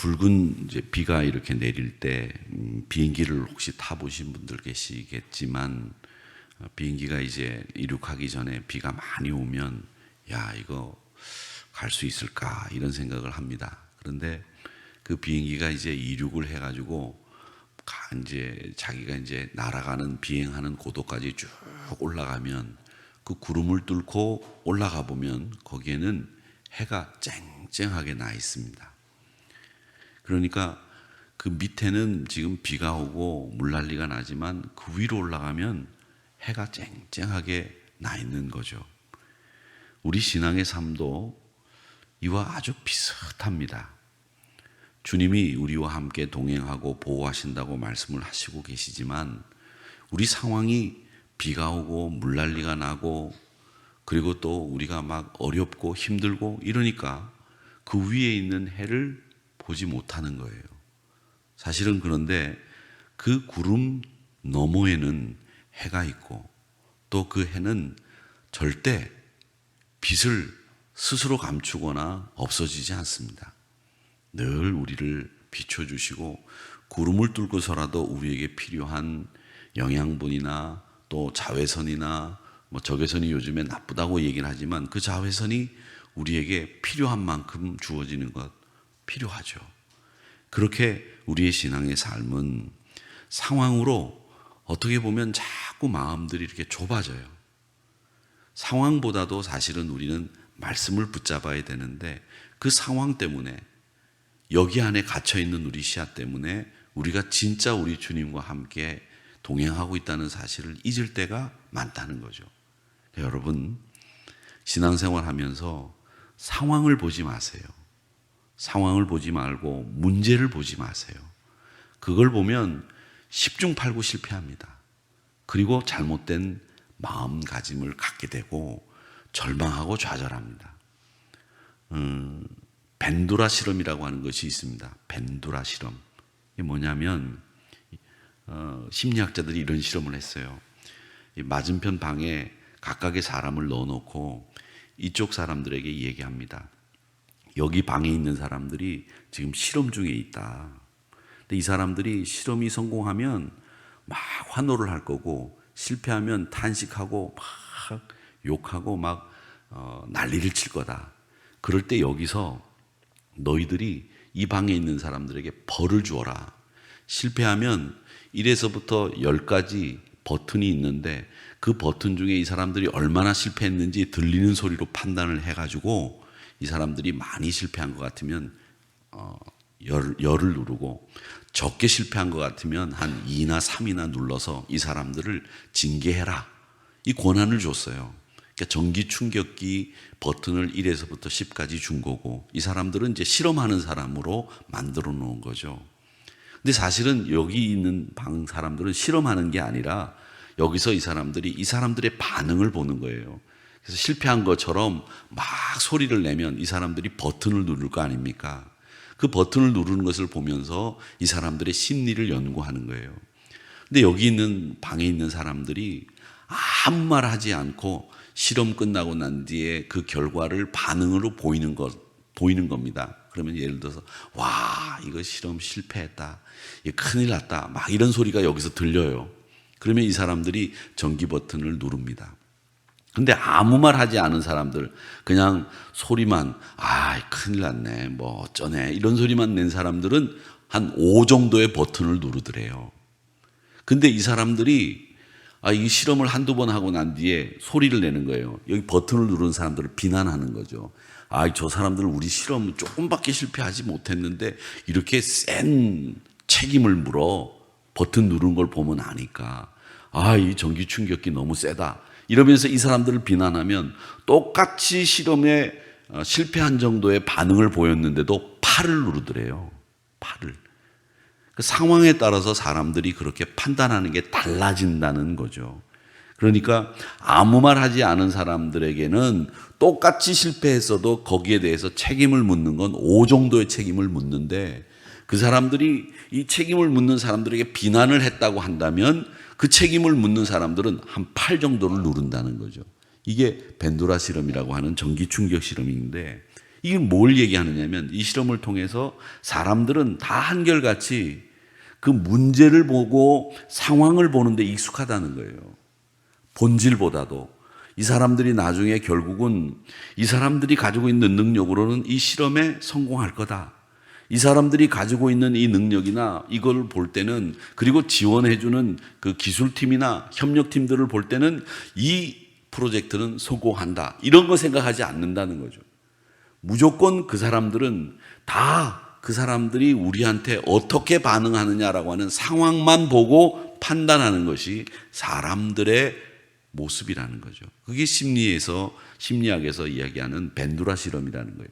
굵은 이제 비가 이렇게 내릴 때 비행기를 혹시 타보신 분들 계시겠지만 비행기가 이제 이륙하기 전에 비가 많이 오면 야 이거 갈 수 있을까 이런 생각을 합니다. 그런데 그 비행기가 이제 이륙을 해가지고 이제 자기가 이제 날아가는 비행하는 고도까지 쭉 올라가면 그 구름을 뚫고 올라가 보면 거기에는 해가 쨍쨍하게 나 있습니다. 그러니까 그 밑에는 지금 비가 오고 물난리가 나지만 그 위로 올라가면 해가 쨍쨍하게 나 있는 거죠. 우리 신앙의 삶도 이와 아주 비슷합니다. 주님이 우리와 함께 동행하고 보호하신다고 말씀을 하시고 계시지만 우리 상황이 비가 오고 물난리가 나고 그리고 또 우리가 막 어렵고 힘들고 이러니까 그 위에 있는 해를 보지 못하는 거예요. 사실은 그런데 그 구름 너머에는 해가 있고 또 그 해는 절대 빛을 스스로 감추거나 없어지지 않습니다. 늘 우리를 비춰주시고 구름을 뚫고서라도 우리에게 필요한 영양분이나 또 자외선이나 적외선이 요즘에 나쁘다고 얘기를 하지만 그 자외선이 우리에게 필요한 만큼 주어지는 것 필요하죠. 그렇게 우리의 신앙의 삶은 상황으로 어떻게 보면 자꾸 마음들이 이렇게 좁아져요. 상황보다도 사실은 우리는 말씀을 붙잡아야 되는데 그 상황 때문에 여기 안에 갇혀있는 우리 시야 때문에 우리가 진짜 우리 주님과 함께 동행하고 있다는 사실을 잊을 때가 많다는 거죠. 여러분, 신앙생활 하면서 상황을 보지 마세요. 상황을 보지 말고 문제를 보지 마세요. 그걸 보면 10중 8구 실패합니다. 그리고 잘못된 마음가짐을 갖게 되고 절망하고 좌절합니다. 벤두라 실험이라고 하는 것이 있습니다. 벤두라 실험. 이게 뭐냐면 심리학자들이 이런 실험을 했어요. 맞은편 방에 각각의 사람을 넣어놓고 이쪽 사람들에게 얘기합니다. 여기 방에 있는 사람들이 지금 실험 중에 있다. 근데 이 사람들이 실험이 성공하면 막 환호를 할 거고 실패하면 탄식하고 막 욕하고 막 난리를 칠 거다. 그럴 때 여기서 너희들이 이 방에 있는 사람들에게 벌을 주어라. 실패하면 1에서부터 10까지 버튼이 있는데 그 버튼 중에 이 사람들이 얼마나 실패했는지 들리는 소리로 판단을 해가지고 이 사람들이 많이 실패한 것 같으면 열을 누르고 적게 실패한 것 같으면 한 2나 3이나 눌러서 이 사람들을 징계해라. 이 권한을 줬어요. 그러니까 전기 충격기 버튼을 1에서부터 10까지 준 거고 이 사람들은 이제 실험하는 사람으로 만들어 놓은 거죠. 근데 사실은 여기 있는 방 사람들은 실험하는 게 아니라 여기서 이 사람들의 반응을 보는 거예요. 그래서 실패한 것처럼 막 소리를 내면 이 사람들이 버튼을 누를 거 아닙니까? 그 버튼을 누르는 것을 보면서 이 사람들의 심리를 연구하는 거예요. 근데 여기 있는 방에 있는 사람들이 아무 말 하지 않고 실험 끝나고 난 뒤에 그 결과를 반응으로 보이는 겁니다. 그러면 예를 들어서 와 이거 실험 실패했다. 이거 큰일 났다. 막 이런 소리가 여기서 들려요. 그러면 이 사람들이 전기 버튼을 누릅니다. 근데 아무 말 하지 않은 사람들 그냥 소리만 큰일 났네 뭐 어쩌네 이런 소리만 낸 사람들은 한 5 정도의 버튼을 누르더래요. 근데 이 사람들이 이 실험을 한두 번 하고 난 뒤에 소리를 내는 거예요. 여기 버튼을 누르는 사람들을 비난하는 거죠. 저 사람들은 우리 실험 조금밖에 실패하지 못했는데 이렇게 센 책임을 물어 버튼 누르는 걸 보면 아니까 이 전기 충격기 너무 세다. 이러면서 이 사람들을 비난하면 똑같이 실험에 실패한 정도의 반응을 보였는데도 8을 누르더래요. 8을. 그 상황에 따라서 사람들이 그렇게 판단하는 게 달라진다는 거죠. 그러니까 아무 말 하지 않은 사람들에게는 똑같이 실패했어도 거기에 대해서 책임을 묻는 건 5 정도의 책임을 묻는데 그 사람들이 이 책임을 묻는 사람들에게 비난을 했다고 한다면 그 책임을 묻는 사람들은 한 8 정도를 누른다는 거죠. 이게 벤두라 실험이라고 하는 전기 충격 실험인데 이게 뭘 얘기하느냐면 이 실험을 통해서 사람들은 다 한결같이 그 문제를 보고 상황을 보는데 익숙하다는 거예요. 본질보다도. 이 사람들이 나중에 결국은 이 사람들이 가지고 있는 능력으로는 이 실험에 성공할 거다. 이 사람들이 가지고 있는 이 능력이나 이걸 볼 때는, 그리고 지원해주는 그 기술팀이나 협력팀들을 볼 때는 이 프로젝트는 성공한다. 이런 거 생각하지 않는다는 거죠. 무조건 그 사람들은 다 그 사람들이 우리한테 어떻게 반응하느냐라고 하는 상황만 보고 판단하는 것이 사람들의 모습이라는 거죠. 그게 심리학에서 이야기하는 벤두라 실험이라는 거예요.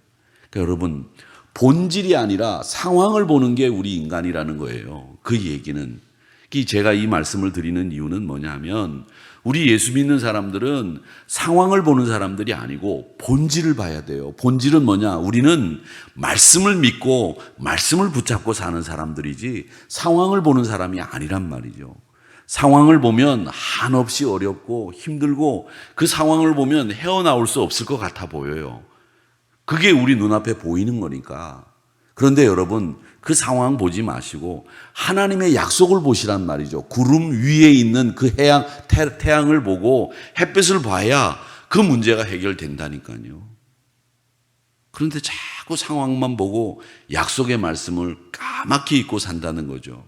그러니까 여러분, 본질이 아니라 상황을 보는 게 우리 인간이라는 거예요. 그 얘기는. 제가 이 말씀을 드리는 이유는 뭐냐면, 우리 예수 믿는 사람들은 상황을 보는 사람들이 아니고 본질을 봐야 돼요. 본질은 뭐냐? 우리는 말씀을 믿고 말씀을 붙잡고 사는 사람들이지 상황을 보는 사람이 아니란 말이죠. 상황을 보면 한없이 어렵고 힘들고 그 상황을 보면 헤어나올 수 없을 것 같아 보여요. 그게 우리 눈앞에 보이는 거니까. 그런데 여러분, 그 상황 보지 마시고 하나님의 약속을 보시란 말이죠. 구름 위에 있는 그 태양을 보고 햇빛을 봐야 그 문제가 해결된다니까요. 그런데 자꾸 상황만 보고 약속의 말씀을 까맣게 잊고 산다는 거죠.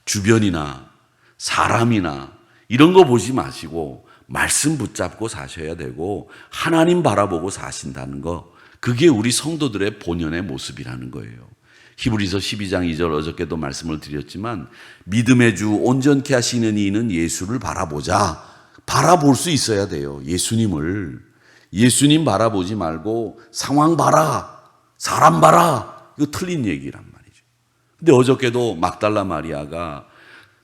주변이나 사람이나 이런 거 보지 마시고 말씀 붙잡고 사셔야 되고 하나님 바라보고 사신다는 거, 그게 우리 성도들의 본연의 모습이라는 거예요. 히브리서 12장 2절 어저께도 말씀을 드렸지만, 믿음의 주 온전케 하시는 이는 예수를 바라보자. 바라볼 수 있어야 돼요. 예수님 바라보지 말고 상황 봐라, 사람 봐라. 이거 틀린 얘기란 말이죠. 근데 어저께도 막달라 마리아가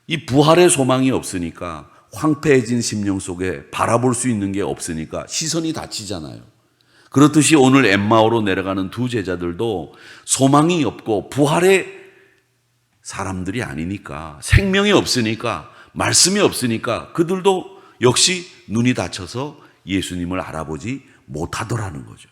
이 부활의 소망이 없으니까, 황폐해진 심령 속에 바라볼 수 있는 게 없으니까 시선이 닫히잖아요. 그렇듯이 오늘 엠마오로 내려가는 두 제자들도 소망이 없고 부활의 사람들이 아니니까, 생명이 없으니까, 말씀이 없으니까 그들도 역시 눈이 닫혀서 예수님을 알아보지 못하더라는 거죠.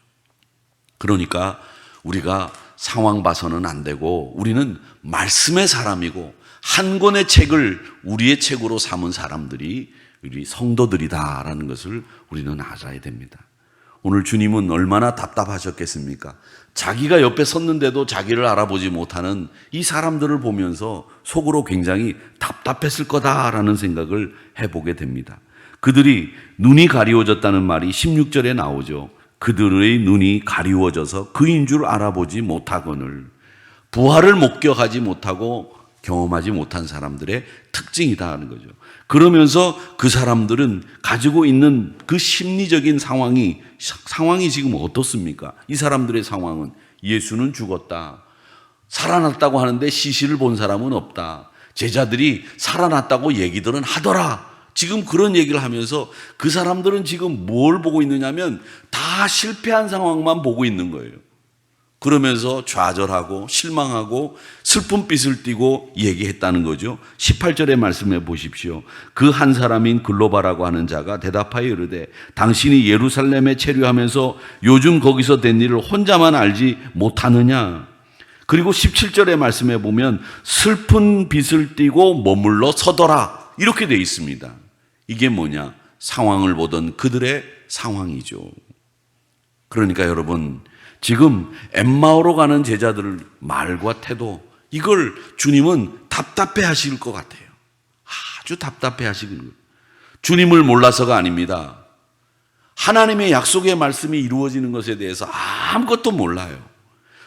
그러니까 우리가 상황 봐서는 안 되고, 우리는 말씀의 사람이고 한 권의 책을 우리의 책으로 삼은 사람들이 우리 성도들이다라는 것을 우리는 알아야 됩니다. 오늘 주님은 얼마나 답답하셨겠습니까? 자기가 옆에 섰는데도 자기를 알아보지 못하는 이 사람들을 보면서 속으로 굉장히 답답했을 거다라는 생각을 해보게 됩니다. 그들이 눈이 가리워졌다는 말이 16절에 나오죠. 그들의 눈이 가리워져서 그인 줄 알아보지 못하거늘. 부활을 목격하지 못하고 경험하지 못한 사람들의 특징이다 하는 거죠. 그러면서 그 사람들은 가지고 있는 그 심리적인 상황이 지금 어떻습니까? 이 사람들의 상황은 예수는 죽었다. 살아났다고 하는데 시신을 본 사람은 없다. 제자들이 살아났다고 얘기들은 하더라. 지금 그런 얘기를 하면서 그 사람들은 지금 뭘 보고 있느냐면 다 실패한 상황만 보고 있는 거예요. 그러면서 좌절하고 실망하고 슬픔빛을 띠고 얘기했다는 거죠. 18절의 말씀해 보십시오. 그 한 사람인 글로바라고 하는 자가 대답하여 이르되 당신이 예루살렘에 체류하면서 요즘 거기서 된 일을 혼자만 알지 못하느냐. 그리고 17절의 말씀해 보면 슬픈 빛을 띠고 머물러 서더라, 이렇게 되어 있습니다. 이게 뭐냐? 상황을 보던 그들의 상황이죠. 그러니까 여러분, 지금 엠마오로 가는 제자들의 말과 태도, 이걸 주님은 답답해 하실 것 같아요. 아주 답답해 하시는 거예요. 주님을 몰라서가 아닙니다. 하나님의 약속의 말씀이 이루어지는 것에 대해서 아무것도 몰라요.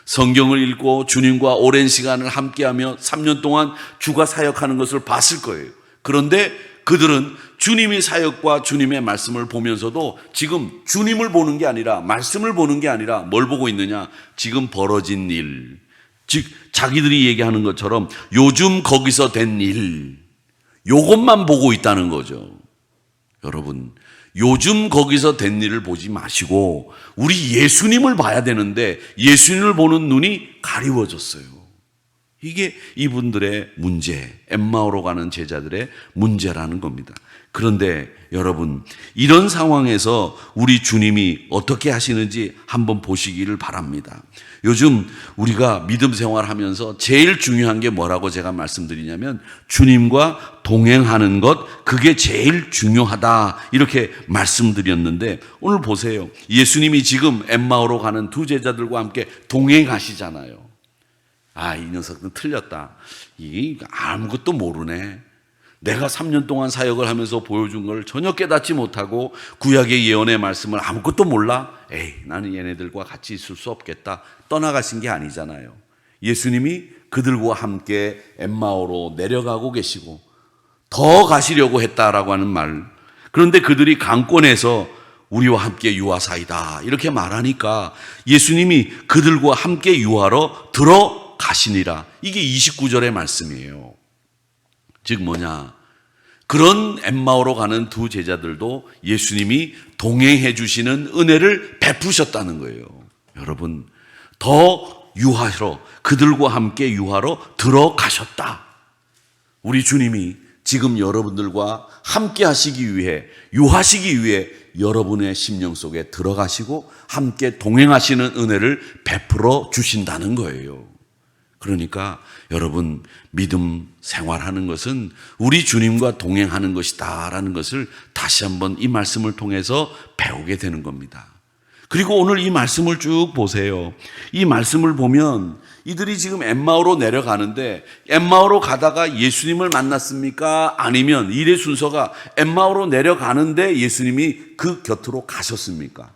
성경을 읽고 주님과 오랜 시간을 함께하며 3년 동안 주가 사역하는 것을 봤을 거예요. 그런데 그들은 주님의 사역과 주님의 말씀을 보면서도 지금 주님을 보는 게 아니라, 말씀을 보는 게 아니라 뭘 보고 있느냐? 지금 벌어진 일, 즉 자기들이 얘기하는 것처럼 요즘 거기서 된 일, 요것만 보고 있다는 거죠. 여러분, 요즘 거기서 된 일을 보지 마시고 우리 예수님을 봐야 되는데 예수님을 보는 눈이 가리워졌어요. 이게 이분들의 문제, 엠마오로 가는 제자들의 문제라는 겁니다. 그런데 여러분, 이런 상황에서 우리 주님이 어떻게 하시는지 한번 보시기를 바랍니다. 요즘 우리가 믿음 생활하면서 제일 중요한 게 뭐라고 제가 말씀드리냐면 주님과 동행하는 것, 그게 제일 중요하다 이렇게 말씀드렸는데 오늘 보세요. 예수님이 지금 엠마오로 가는 두 제자들과 함께 동행하시잖아요. 아, 이 녀석은 틀렸다. 이게 아무것도 모르네. 내가 3년 동안 사역을 하면서 보여준 걸 전혀 깨닫지 못하고 구약의 예언의 말씀을 아무것도 몰라? 에이, 나는 얘네들과 같이 있을 수 없겠다. 떠나가신 게 아니잖아요. 예수님이 그들과 함께 엠마오로 내려가고 계시고 더 가시려고 했다라고 하는 말. 그런데 그들이 강권에서 우리와 함께 유하사이다 이렇게 말하니까 예수님이 그들과 함께 유하러 들어가시니라. 이게 29절의 말씀이에요. 즉 뭐냐, 그런 엠마오로 가는 두 제자들도 예수님이 동행해 주시는 은혜를 베푸셨다는 거예요. 여러분, 더 유하러, 그들과 함께 유하러 들어가셨다. 우리 주님이 지금 여러분들과 함께 하시기 위해, 유하시기 위해 여러분의 심령 속에 들어가시고 함께 동행하시는 은혜를 베풀어 주신다는 거예요. 그러니까 여러분, 믿음 생활하는 것은 우리 주님과 동행하는 것이다라는 것을 다시 한번 이 말씀을 통해서 배우게 되는 겁니다. 그리고 오늘 이 말씀을 쭉 보세요. 이 말씀을 보면 이들이 지금 엠마오로 내려가는데 엠마오로 가다가 예수님을 만났습니까? 아니면 일의 순서가 엠마오로 내려가는데 예수님이 그 곁으로 가셨습니까?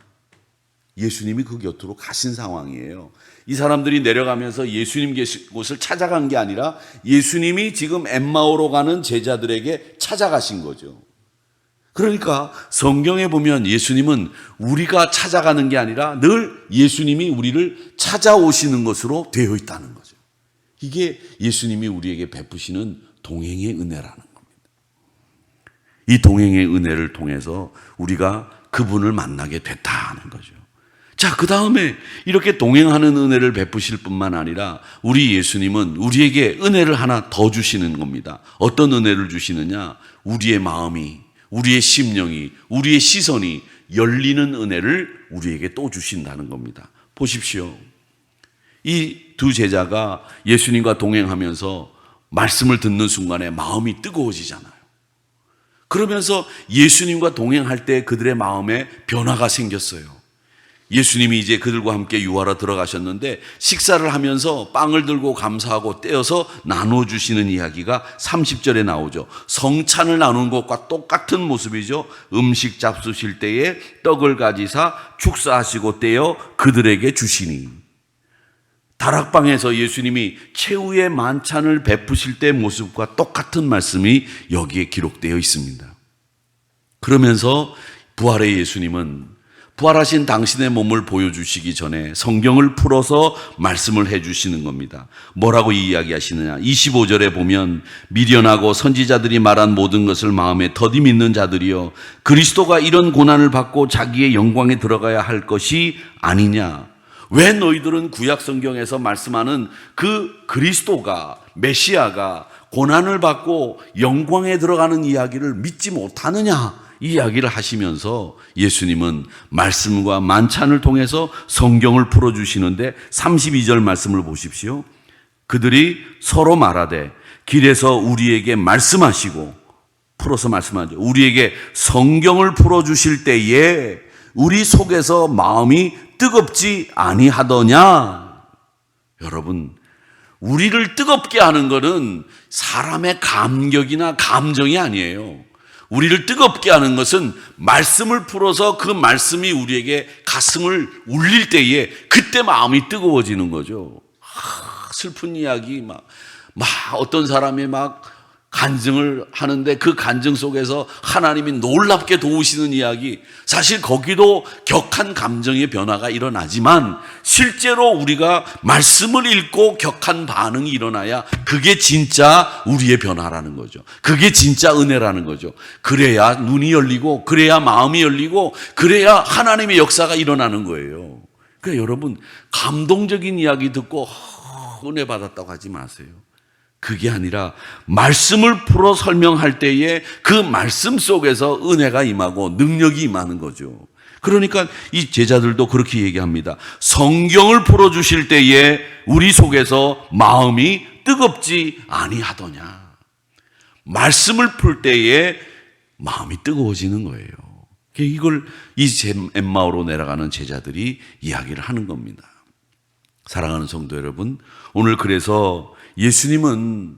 예수님이 그 곁으로 가신 상황이에요. 이 사람들이 내려가면서 예수님 계신 곳을 찾아간 게 아니라 예수님이 지금 엠마오로 가는 제자들에게 찾아가신 거죠. 그러니까 성경에 보면 예수님은 우리가 찾아가는 게 아니라 늘 예수님이 우리를 찾아오시는 것으로 되어 있다는 거죠. 이게 예수님이 우리에게 베푸시는 동행의 은혜라는 겁니다. 이 동행의 은혜를 통해서 우리가 그분을 만나게 됐다는 거죠. 자, 그 다음에 이렇게 동행하는 은혜를 베푸실 뿐만 아니라 우리 예수님은 우리에게 은혜를 하나 더 주시는 겁니다. 어떤 은혜를 주시느냐? 우리의 마음이, 우리의 심령이, 우리의 시선이 열리는 은혜를 우리에게 또 주신다는 겁니다. 보십시오. 이 두 제자가 예수님과 동행하면서 말씀을 듣는 순간에 마음이 뜨거워지잖아요. 그러면서 예수님과 동행할 때 그들의 마음에 변화가 생겼어요. 예수님이 이제 그들과 함께 유하러 들어가셨는데 식사를 하면서 빵을 들고 감사하고 떼어서 나눠주시는 이야기가 30절에 나오죠. 성찬을 나누는 것과 똑같은 모습이죠. 음식 잡수실 때에 떡을 가지사 축사하시고 떼어 그들에게 주시니. 다락방에서 예수님이 최후의 만찬을 베푸실 때 모습과 똑같은 말씀이 여기에 기록되어 있습니다. 그러면서 부활의 예수님은 부활하신 당신의 몸을 보여주시기 전에 성경을 풀어서 말씀을 해주시는 겁니다. 뭐라고 이야기하시느냐? 25절에 보면 미련하고 선지자들이 말한 모든 것을 마음에 더디 믿는 자들이여 그리스도가 이런 고난을 받고 자기의 영광에 들어가야 할 것이 아니냐? 왜 너희들은 구약 성경에서 말씀하는 그 그리스도가, 메시아가 고난을 받고 영광에 들어가는 이야기를 믿지 못하느냐? 이 이야기를 하시면서 예수님은 말씀과 만찬을 통해서 성경을 풀어주시는데 32절 말씀을 보십시오. 그들이 서로 말하되 길에서 우리에게 말씀하시고, 풀어서 말씀하죠. 우리에게 성경을 풀어주실 때에 우리 속에서 마음이 뜨겁지 아니하더냐? 여러분, 우리를 뜨겁게 하는 것은 사람의 감격이나 감정이 아니에요. 우리를 뜨겁게 하는 것은 말씀을 풀어서 그 말씀이 우리에게 가슴을 울릴 때에 그때 마음이 뜨거워지는 거죠. 슬픈 이야기 막 어떤 사람이 막 간증을 하는데 그 간증 속에서 하나님이 놀랍게 도우시는 이야기, 사실 거기도 격한 감정의 변화가 일어나지만 실제로 우리가 말씀을 읽고 격한 반응이 일어나야 그게 진짜 우리의 변화라는 거죠. 그게 진짜 은혜라는 거죠. 그래야 눈이 열리고 그래야 마음이 열리고 그래야 하나님의 역사가 일어나는 거예요. 그러니까 여러분, 감동적인 이야기 듣고 은혜 받았다고 하지 마세요. 그게 아니라 말씀을 풀어 설명할 때에 그 말씀 속에서 은혜가 임하고 능력이 임하는 거죠. 그러니까 이 제자들도 그렇게 얘기합니다. 성경을 풀어주실 때에 우리 속에서 마음이 뜨겁지 아니하더냐. 말씀을 풀 때에 마음이 뜨거워지는 거예요. 이걸 이 엠마오로 내려가는 제자들이 이야기를 하는 겁니다. 사랑하는 성도 여러분, 오늘 그래서 예수님은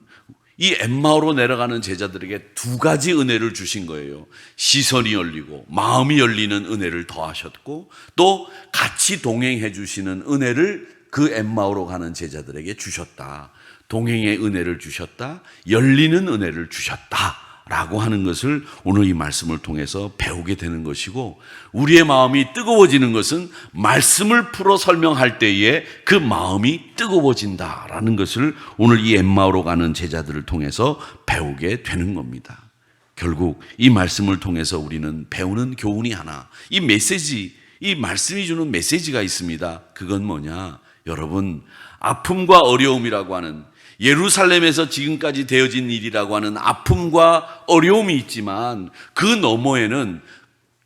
이 엠마오로 내려가는 제자들에게 두 가지 은혜를 주신 거예요. 시선이 열리고 마음이 열리는 은혜를 더하셨고, 또 같이 동행해 주시는 은혜를 그 엠마오로 가는 제자들에게 주셨다. 동행의 은혜를 주셨다. 열리는 은혜를 주셨다. 라고 하는 것을 오늘 이 말씀을 통해서 배우게 되는 것이고, 우리의 마음이 뜨거워지는 것은 말씀을 풀어 설명할 때에 그 마음이 뜨거워진다라는 것을 오늘 이 엠마오로 가는 제자들을 통해서 배우게 되는 겁니다. 결국 이 말씀을 통해서 우리는 배우는 교훈이 하나, 이 메시지, 이 말씀이 주는 메시지가 있습니다. 그건 뭐냐? 여러분, 아픔과 어려움이라고 하는, 예루살렘에서 지금까지 되어진 일이라고 하는 아픔과 어려움이 있지만 그 너머에는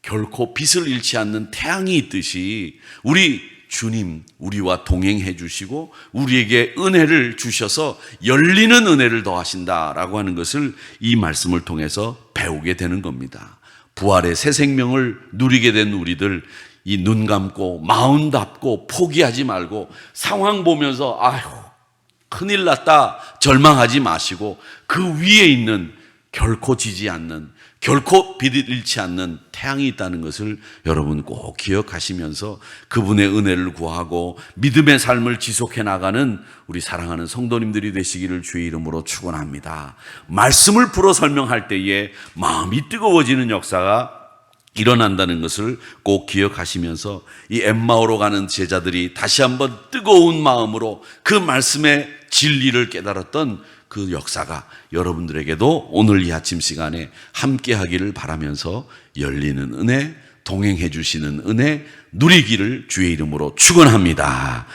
결코 빛을 잃지 않는 태양이 있듯이 우리 주님, 우리와 동행해 주시고 우리에게 은혜를 주셔서 열리는 은혜를 더하신다라고 하는 것을 이 말씀을 통해서 배우게 되는 겁니다. 부활의 새 생명을 누리게 된 우리들, 이 눈 감고 마음 닫고 포기하지 말고 상황 보면서 아휴 큰일 났다 절망하지 마시고, 그 위에 있는 결코 지지 않는, 결코 빛을 잃지 않는 태양이 있다는 것을 여러분 꼭 기억하시면서 그분의 은혜를 구하고 믿음의 삶을 지속해 나가는 우리 사랑하는 성도님들이 되시기를 주의 이름으로 축원합니다. 말씀을 풀어 설명할 때에 마음이 뜨거워지는 역사가 일어난다는 것을 꼭 기억하시면서 이 엠마오로 가는 제자들이 다시 한번 뜨거운 마음으로 그 말씀의 진리를 깨달았던 그 역사가 여러분들에게도 오늘 이 아침 시간에 함께 하기를 바라면서 열리는 은혜, 동행해 주시는 은혜 누리기를 주의 이름으로 축원합니다.